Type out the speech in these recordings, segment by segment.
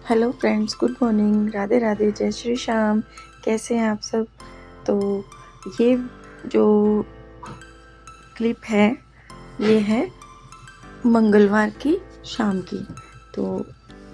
Hello friends, good morning, Radhe Radhe, जय श्री श्याम। कैसे हैं आप सब? तो ये जो क्लिप है ये है मंगलवार की शाम की। तो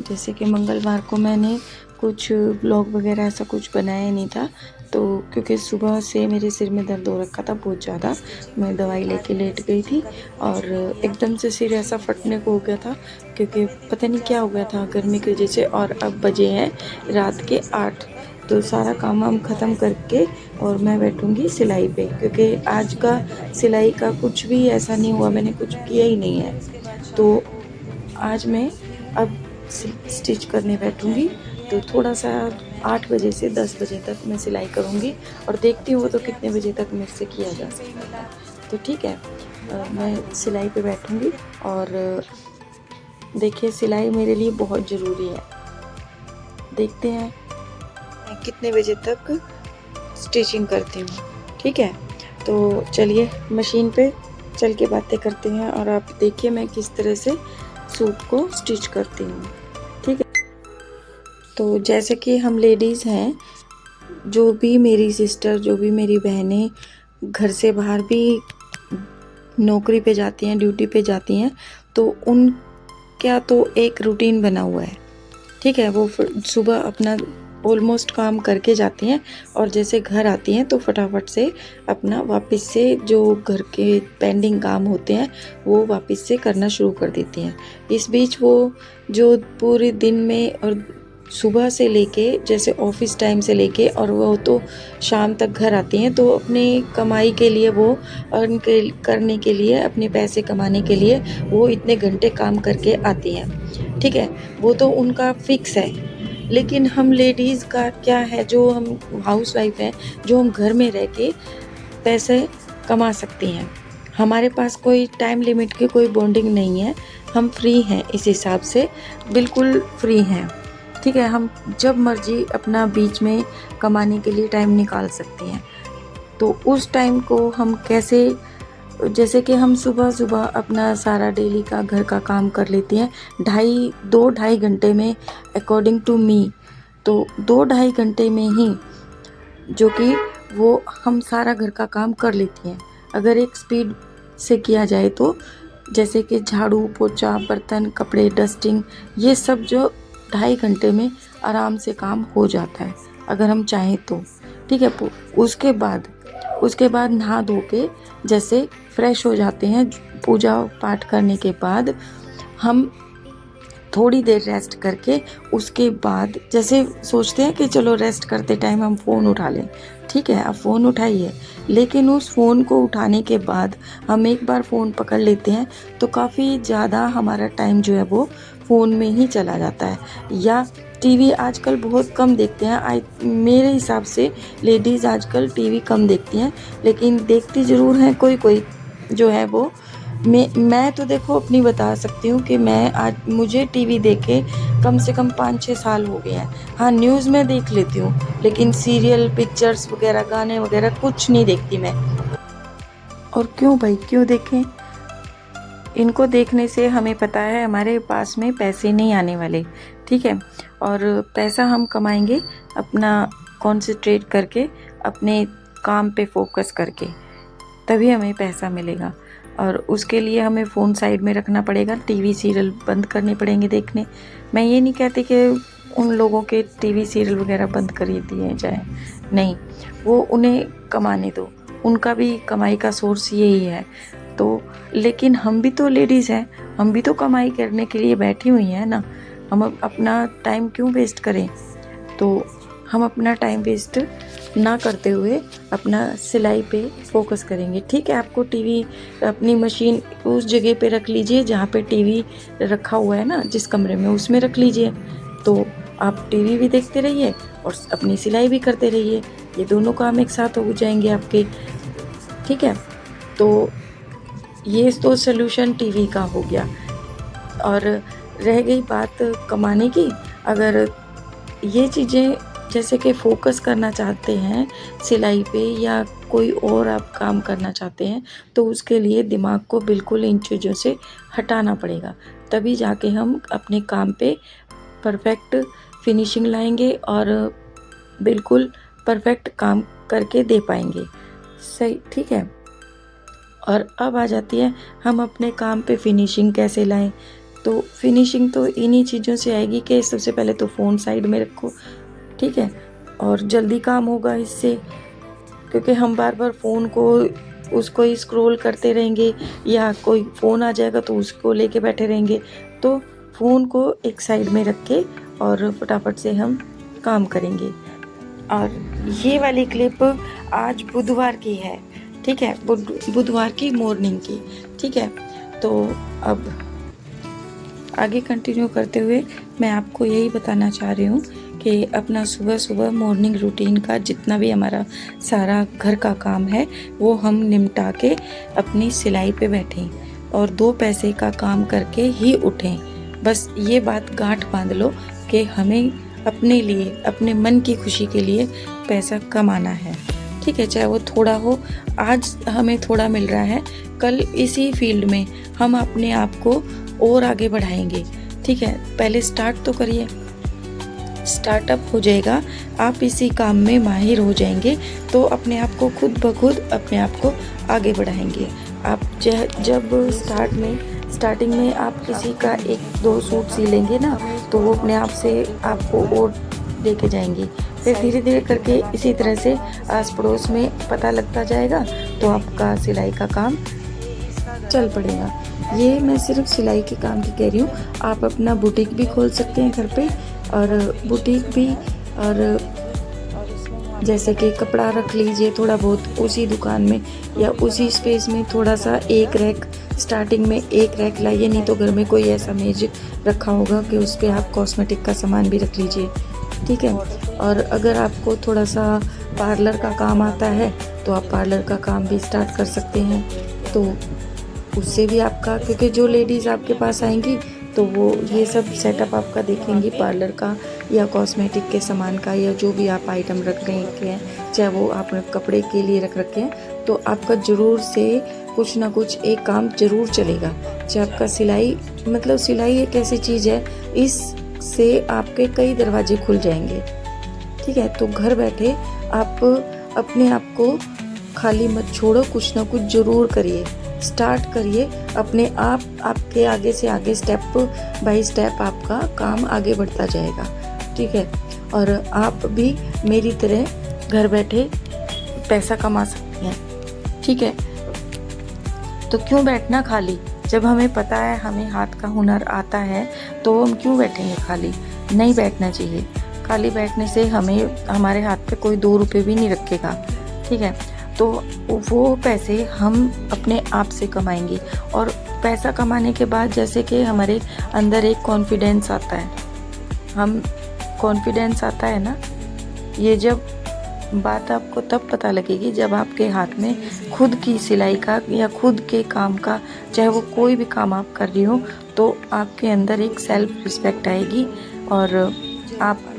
जैसे कि मंगलवार को मैंने कुछ ब्लॉग वगैरह ऐसा कुछ बनाया नहीं था, तो क्योंकि सुबह से मेरे सिर में दर्द हो रखा था बहुत ज़्यादा। मैं दवाई लेके लेट गई थी और एकदम से सिर ऐसा फटने को हो गया था, क्योंकि पता नहीं क्या हो गया था गर्मी की वजह से। और अब बजे हैं रात के 8। तो सारा काम वाम ख़त्म करके और मैं बैठूँगी सिलाई पे, क्योंकि आज का सिलाई का कुछ भी ऐसा नहीं हुआ, मैंने कुछ किया ही नहीं है। तो आज मैं अब स्टिच करने बैठूँगी। तो थोड़ा सा 8 बजे से 10 बजे तक मैं सिलाई करूँगी और देखती हूँ तो कितने बजे तक मेरे से किया जा सकता है। तो ठीक है, मैं सिलाई पे बैठूँगी। और देखिए, सिलाई मेरे लिए बहुत ज़रूरी है। देखते हैं मैं कितने बजे तक स्टिचिंग करती हूँ। ठीक है, तो चलिए मशीन पे चल के बातें करते हैं और आप देखिए मैं किस तरह से सूट को स्टिच करती हूँ। ठीक है, तो जैसे कि हम लेडीज़ हैं, जो भी मेरी सिस्टर, जो भी मेरी बहनें घर से बाहर भी नौकरी पे जाती हैं, ड्यूटी पे जाती हैं, तो उनका तो एक रूटीन बना हुआ है। ठीक है, वो सुबह अपना ऑलमोस्ट काम करके जाती हैं और जैसे घर आती हैं तो फटाफट से अपना वापस से जो घर के पेंडिंग काम होते हैं वो वापस से करना शुरू कर देती हैं। इस बीच वो जो पूरे दिन में और सुबह से लेके जैसे ऑफिस टाइम से लेके और वो तो शाम तक घर आती हैं, तो अपनी कमाई के लिए वो करने के लिए, अपने पैसे कमाने के लिए वो इतने घंटे काम करके आती हैं। ठीक है, वो तो उनका फिक्स है। लेकिन हम लेडीज़ का क्या है, जो हम हाउसवाइफ हैं, जो हम घर में रह के पैसे कमा सकती हैं। हमारे पास कोई टाइम लिमिट की कोई बॉन्डिंग नहीं है, हम फ्री हैं, इस हिसाब से बिल्कुल फ्री हैं। ठीक है, हम जब मर्जी अपना बीच में कमाने के लिए टाइम निकाल सकती हैं। तो उस टाइम को हम कैसे, जैसे कि हम सुबह अपना सारा डेली का घर का काम कर लेती हैं 2 ढाई घंटे में, अकॉर्डिंग टू मी। तो 2 ढाई घंटे में ही जो कि वो हम सारा घर का काम कर लेती हैं, अगर एक स्पीड से किया जाए तो। जैसे कि झाड़ू पोछा, बर्तन, कपड़े, डस्टिंग, ये सब जो 2.5 घंटे में आराम से काम हो जाता है अगर हम चाहें तो। ठीक है, उसके बाद नहा धो के जैसे फ्रेश हो जाते हैं, पूजा पाठ करने के बाद हम थोड़ी देर रेस्ट करके उसके बाद जैसे सोचते हैं कि चलो रेस्ट करते टाइम हम फ़ोन उठा लें। ठीक है, आप फ़ोन उठाइए, लेकिन उस फ़ोन को उठाने के बाद हम एक बार फ़ोन पकड़ लेते हैं तो काफ़ी ज़्यादा हमारा टाइम जो है वो फ़ोन में ही चला जाता है। या टीवी आजकल बहुत कम देखते हैं। मेरे हिसाब से लेडीज़ आजकल टीवी कम देखती हैं, लेकिन देखती ज़रूर हैं कोई कोई जो है वो। मैं तो देखो अपनी बता सकती हूँ कि मुझे टीवी देखे कम से कम 5-6 साल हो गए हैं। हाँ, न्यूज़ में देख लेती हूँ, लेकिन सीरियल, पिक्चर्स वगैरह, गाने वगैरह कुछ नहीं देखती मैं। और क्यों भाई, क्यों देखें? इनको देखने से हमें पता है हमारे पास में पैसे नहीं आने वाले। ठीक है, और पैसा हम कमाएंगे अपना कॉन्सेंट्रेट करके, अपने काम पे फोकस करके, तभी हमें पैसा मिलेगा। और उसके लिए हमें फ़ोन साइड में रखना पड़ेगा, टीवी सीरियल बंद करने पड़ेंगे देखने। मैं ये नहीं कहती कि उन लोगों के टीवी सीरियल वगैरह बंद कर दिए जाए, नहीं, वो उन्हें कमाने दो, उनका भी कमाई का सोर्स यही है। तो लेकिन हम भी तो लेडीज़ हैं, हम भी तो कमाई करने के लिए बैठी हुई हैं ना। हम अपना टाइम क्यों वेस्ट करें? तो हम अपना टाइम वेस्ट ना करते हुए अपना सिलाई पे फोकस करेंगे। ठीक है, आपको टीवी, अपनी मशीन उस जगह पे रख लीजिए जहाँ पे टीवी रखा हुआ है ना, जिस कमरे में, उसमें रख लीजिए। तो आप टीवी भी देखते रहिए और अपनी सिलाई भी करते रहिए, ये दोनों काम एक साथ हो जाएंगे आपके। ठीक है, तो ये तो सोल्यूशन टीवी का हो गया। और रह गई बात कमाने की, अगर ये चीज़ें जैसे कि फ़ोकस करना चाहते हैं सिलाई पे या कोई और आप काम करना चाहते हैं, तो उसके लिए दिमाग को बिल्कुल इन चीज़ों से हटाना पड़ेगा, तभी जाके हम अपने काम पे परफेक्ट फिनिशिंग लाएंगे और बिल्कुल परफेक्ट काम करके दे पाएंगे। सही, ठीक है। और अब आ जाती है हम अपने काम पे फिनिशिंग कैसे लाएं। तो फिनिशिंग तो इन्हीं चीज़ों से आएगी कि सबसे पहले तो फ़ोन साइड में रखो, ठीक है, और जल्दी काम होगा इससे, क्योंकि हम बार बार फ़ोन को उसको ही स्क्रॉल करते रहेंगे या कोई फ़ोन आ जाएगा तो उसको लेके बैठे रहेंगे। तो फ़ोन को एक साइड में रख के और फटाफट से हम काम करेंगे। और ये वाली क्लिप आज बुधवार की है, ठीक है, बुधवार की मॉर्निंग की, ठीक है। तो अब आगे कंटिन्यू करते हुए मैं आपको यही बताना चाह रही हूँ कि अपना सुबह सुबह मॉर्निंग रूटीन का जितना भी हमारा सारा घर का काम है वो हम निपटा के अपनी सिलाई पे बैठें और 2 पैसे का काम करके ही उठें। बस ये बात गांठ बांध लो कि हमें अपने लिए, अपने मन की खुशी के लिए पैसा कमाना है, ठीक है, चाहे वो थोड़ा हो। आज हमें थोड़ा मिल रहा है, कल इसी फील्ड में हम अपने आप को और आगे बढ़ाएंगे, ठीक है। पहले स्टार्ट तो करिए, स्टार्टअप हो जाएगा, आप इसी काम में माहिर हो जाएंगे तो अपने आप को खुद ब खुद अपने आप को आगे बढ़ाएंगे। आप जब स्टार्टिंग में आप किसी का 1-2 सूट सी लेंगे ना तो वो अपने आप से आपको और लेके जाएंगे। फिर धीरे धीरे करके इसी तरह से आस पड़ोस में पता लगता जाएगा तो आपका सिलाई का काम चल पड़ेगा। ये मैं सिर्फ सिलाई के काम की कह रही हूँ, आप अपना बुटीक भी खोल सकते हैं घर पे, और बुटीक भी, और जैसे कि कपड़ा रख लीजिए थोड़ा बहुत उसी दुकान में या उसी स्पेस में, थोड़ा सा एक रैक, स्टार्टिंग में एक रैक लाइए, नहीं तो घर में कोई ऐसा मेज रखा होगा कि उस पर आप कॉस्मेटिक का सामान भी रख लीजिए, ठीक है। और अगर आपको थोड़ा सा पार्लर का काम आता है तो आप पार्लर का काम भी स्टार्ट कर सकते हैं। तो उससे भी आपका, क्योंकि जो लेडीज़ आपके पास आएंगी तो वो ये सब सेटअप आपका देखेंगी पार्लर का या कॉस्मेटिक के सामान का, या जो भी आप आइटम रख रहे हैं, चाहे वो आपने कपड़े के लिए रख रखे हैं, तो आपका ज़रूर से कुछ ना कुछ एक काम ज़रूर चलेगा। चाहे आपका सिलाई, मतलब सिलाई एक ऐसी चीज़ है, इससे आपके कई दरवाजे खुल जाएंगे, ठीक है। तो घर बैठे आप अपने आप को खाली मत छोड़ो, कुछ ना कुछ ज़रूर करिए, स्टार्ट करिए अपने आप, आपके आगे से आगे स्टेप बाय स्टेप आपका काम आगे बढ़ता जाएगा, ठीक है। और आप भी मेरी तरह घर बैठे पैसा कमा सकती हैं, ठीक है। तो क्यों बैठना खाली, जब हमें पता है, हमें हाथ का हुनर आता है, तो हम क्यों बैठेंगे खाली। नहीं बैठना चाहिए, खाली बैठने से हमें, हमारे हाथ पे कोई 2 रुपये भी नहीं रखेगा, ठीक है। तो वो पैसे हम अपने आप से कमाएंगे, और पैसा कमाने के बाद जैसे कि हमारे अंदर एक कॉन्फिडेंस आता है, हम कॉन्फिडेंस आता है ना, ये जब बात आपको तब पता लगेगी जब आपके हाथ में खुद की सिलाई का या खुद के काम का, चाहे वो कोई भी काम आप कर रही हो, तो आपके अंदर एक सेल्फ रिस्पेक्ट आएगी और आप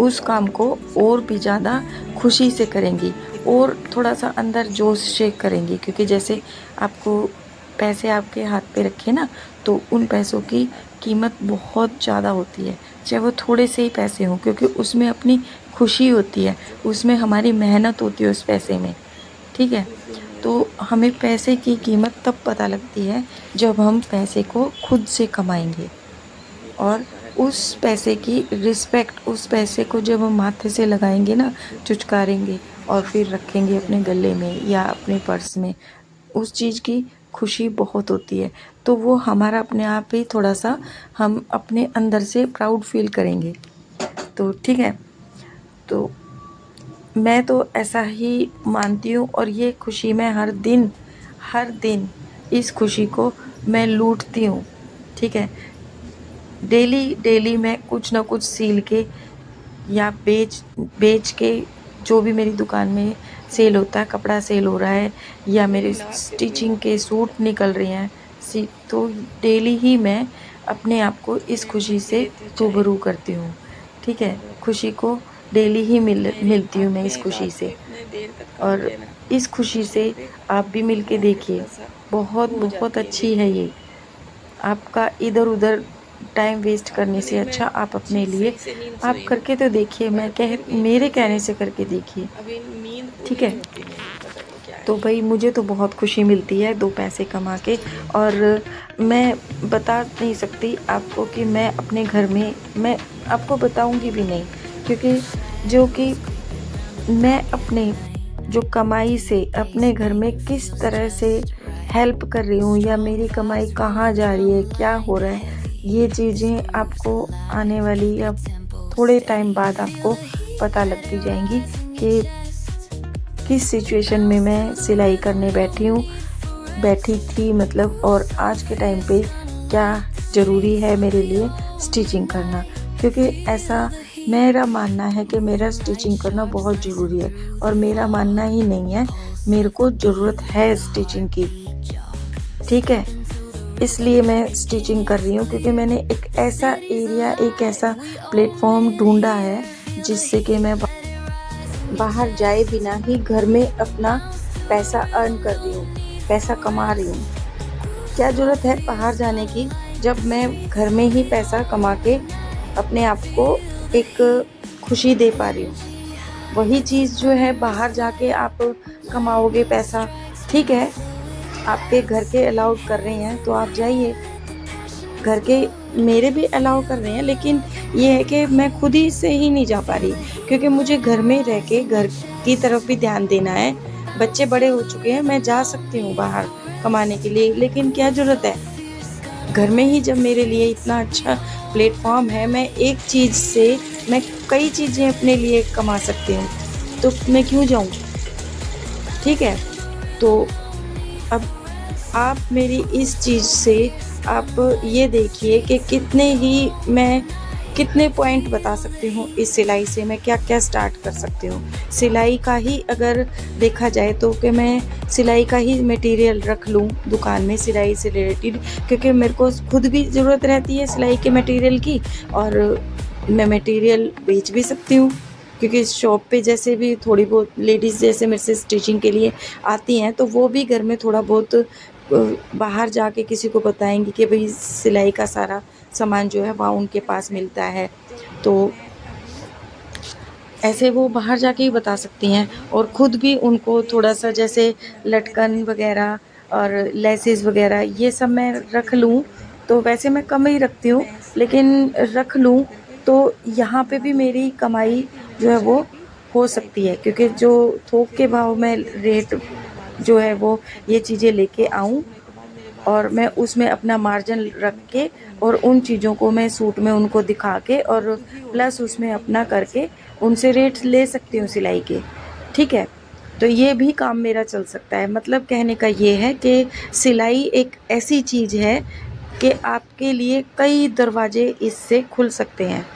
उस काम को और भी ज़्यादा खुशी से करेंगी और थोड़ा सा अंदर जोश से करेंगी। क्योंकि जैसे आपको पैसे आपके हाथ पे रखे ना, तो उन पैसों की कीमत बहुत ज़्यादा होती है, चाहे वो थोड़े से ही पैसे हों, क्योंकि उसमें अपनी खुशी होती है, उसमें हमारी मेहनत होती है उस पैसे में, ठीक है। तो हमें पैसे की कीमत तब पता लगती है जब हम पैसे को खुद से कमाएंगे, और उस पैसे की रिस्पेक्ट, उस पैसे को जब हम माथे से लगाएंगे ना, चुचकारेंगे और फिर रखेंगे अपने गले में या अपने पर्स में, उस चीज़ की खुशी बहुत होती है। तो वो हमारा अपने आप ही थोड़ा सा हम अपने अंदर से प्राउड फील करेंगे, तो ठीक है। तो मैं तो ऐसा ही मानती हूँ, और ये खुशी मैं हर दिन इस खुशी को मैं लूटती हूँ, ठीक है। डेली मैं कुछ ना कुछ सील के या बेच के, जो भी मेरी दुकान में सेल होता है, कपड़ा सेल हो रहा है या मेरे स्टिचिंग के सूट निकल रहे हैं, तो डेली ही मैं अपने आप को इस खुशी से रूबरू करती हूँ, ठीक है। खुशी को डेली ही मिलती हूँ मैं इस खुशी से, और इस खुशी से आप भी मिल के देखिए, बहुत बहुत अच्छी है ये। आपका इधर उधर टाइम वेस्ट करने से अच्छा आप अपने लिए आप करके तो देखिए। मेरे कहने से करके देखिए, ठीक है। तो भाई मुझे तो बहुत खुशी मिलती है 2 पैसे कमा के, और मैं बता नहीं सकती आपको कि मैं अपने घर में, मैं आपको बताऊंगी भी नहीं, क्योंकि जो कि मैं अपने जो कमाई से अपने घर में किस तरह से हेल्प कर रही हूँ, या मेरी कमाई कहाँ जा रही है, क्या हो रहा है, ये चीज़ें आपको आने वाली या थोड़े टाइम बाद आपको पता लगती जाएंगी कि किस सिचुएशन में मैं सिलाई करने बैठी थी मतलब, और आज के टाइम पे क्या ज़रूरी है मेरे लिए स्टिचिंग करना। क्योंकि ऐसा मेरा मानना है कि मेरा स्टिचिंग करना बहुत ज़रूरी है, और मेरा मानना ही नहीं है, मेरे को ज़रूरत है स्टिचिंग की, ठीक है। इसलिए मैं स्टिचिंग कर रही हूँ, क्योंकि मैंने एक ऐसा एरिया, एक ऐसा प्लेटफॉर्म ढूंढा है जिससे कि मैं बाहर जाए बिना ही घर में अपना पैसा अर्न कर रही हूँ, पैसा कमा रही हूँ। क्या ज़रूरत है बाहर जाने की, जब मैं घर में ही पैसा कमा के अपने आप को एक खुशी दे पा रही हूँ। वही चीज़ जो है बाहर जाके आप कमाओगे पैसा, ठीक है, आपके घर के अलाउड कर रहे हैं तो आप जाइए, घर के मेरे भी अलाउ कर रहे हैं, लेकिन ये है कि मैं खुद ही से ही नहीं जा पा रही, क्योंकि मुझे घर में रह के घर की तरफ भी ध्यान देना है। बच्चे बड़े हो चुके हैं, मैं जा सकती हूँ बाहर कमाने के लिए, लेकिन क्या ज़रूरत है, घर में ही जब मेरे लिए इतना अच्छा प्लेटफॉर्म है, मैं एक चीज़ से मैं कई चीज़ें अपने लिए कमा सकती हूँ, तो मैं क्यों जाऊँ, ठीक है। तो अब आप मेरी इस चीज़ से आप ये देखिए कि कितने पॉइंट बता सकती हूँ इस सिलाई से, मैं क्या क्या स्टार्ट कर सकती हूँ। सिलाई का ही अगर देखा जाए तो कि मैं सिलाई का ही मटेरियल रख लूँ दुकान में सिलाई से रिलेटेड, क्योंकि मेरे को खुद भी ज़रूरत रहती है सिलाई के मटेरियल की, और मैं मटेरियल बेच भी सकती हूँ, क्योंकि शॉप पे जैसे भी थोड़ी बहुत लेडीज़ जैसे मेरे से स्टिचिंग के लिए आती हैं, तो वो भी घर में थोड़ा बहुत बाहर जाके किसी को बताएंगी कि भाई सिलाई का सारा सामान जो है वहाँ उनके पास मिलता है, तो ऐसे वो बाहर जाके ही बता सकती हैं। और ख़ुद भी उनको थोड़ा सा जैसे लटकन वगैरह और लेसेस वगैरह ये सब मैं रख लूँ, तो वैसे मैं कम ही रखती हूँ, लेकिन रख लूँ तो यहाँ पे भी मेरी कमाई जो है वो हो सकती है, क्योंकि जो थोक के भाव में रेट जो है वो ये चीज़ें लेके आऊँ, और मैं उसमें अपना मार्जिन रख के और उन चीज़ों को मैं सूट में उनको दिखा के और प्लस उसमें अपना करके उनसे रेट ले सकती हूँ सिलाई के, ठीक है। तो ये भी काम मेरा चल सकता है। मतलब कहने का ये है कि सिलाई एक ऐसी चीज़ है कि आपके लिए कई दरवाजे इससे खुल सकते हैं।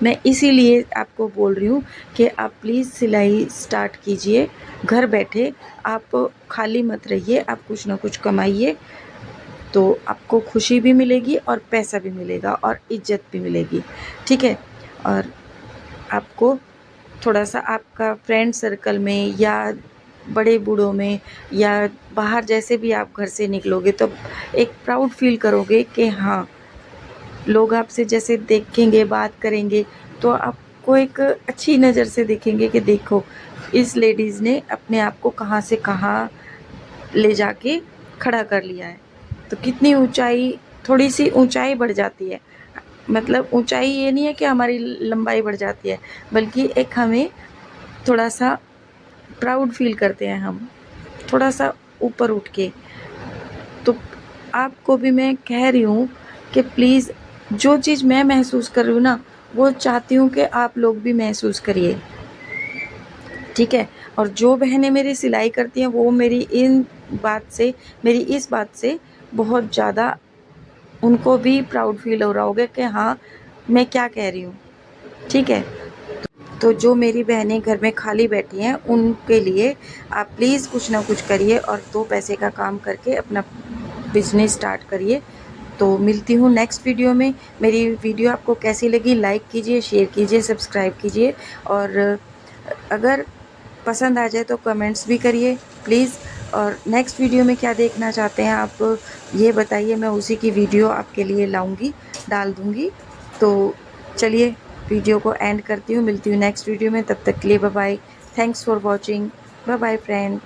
मैं इसीलिए आपको बोल रही हूँ कि आप प्लीज़ सिलाई स्टार्ट कीजिए घर बैठे, आप खाली मत रहिए, आप कुछ ना कुछ कमाइए, तो आपको खुशी भी मिलेगी और पैसा भी मिलेगा और इज्जत भी मिलेगी, ठीक है। और आपको थोड़ा सा आपका फ्रेंड सर्कल में या बड़े बूढ़ों में या बाहर जैसे भी आप घर से निकलोगे तो एक प्राउड फील करोगे कि हाँ, लोग आपसे जैसे देखेंगे बात करेंगे तो आपको एक अच्छी नज़र से देखेंगे कि देखो इस लेडीज़ ने अपने आप को कहाँ से कहाँ ले जाके खड़ा कर लिया है। तो कितनी ऊंचाई, थोड़ी सी ऊंचाई बढ़ जाती है, मतलब ऊंचाई ये नहीं है कि हमारी लंबाई बढ़ जाती है, बल्कि एक हमें थोड़ा सा प्राउड फील करते हैं हम, थोड़ा सा ऊपर उठ के। तो आपको भी मैं कह रही हूँ कि प्लीज़ जो चीज़ मैं महसूस कर रही हूँ ना, वो चाहती हूँ कि आप लोग भी महसूस करिए, ठीक है। और जो बहनें मेरी सिलाई करती हैं वो मेरी इस बात से बहुत ज़्यादा उनको भी प्राउड फील हो रहा होगा कि हाँ मैं क्या कह रही हूँ, ठीक है। तो जो मेरी बहनें घर में खाली बैठी हैं उनके लिए आप प्लीज़ कुछ ना कुछ करिए और 2 पैसे का काम करके अपना बिजनेस स्टार्ट करिए। तो मिलती हूँ नेक्स्ट वीडियो में। मेरी वीडियो आपको कैसी लगी लाइक कीजिए, शेयर कीजिए, सब्सक्राइब कीजिए, और अगर पसंद आ जाए तो कमेंट्स भी करिए प्लीज़। और नेक्स्ट वीडियो में क्या देखना चाहते हैं आप ये बताइए, मैं उसी की वीडियो आपके लिए लाऊंगी, डाल दूंगी। तो चलिए वीडियो को एंड करती हूँ, मिलती हूँ नेक्स्ट वीडियो में, तब तक के लिए bye bye. Thanks for watching, bye bye friend.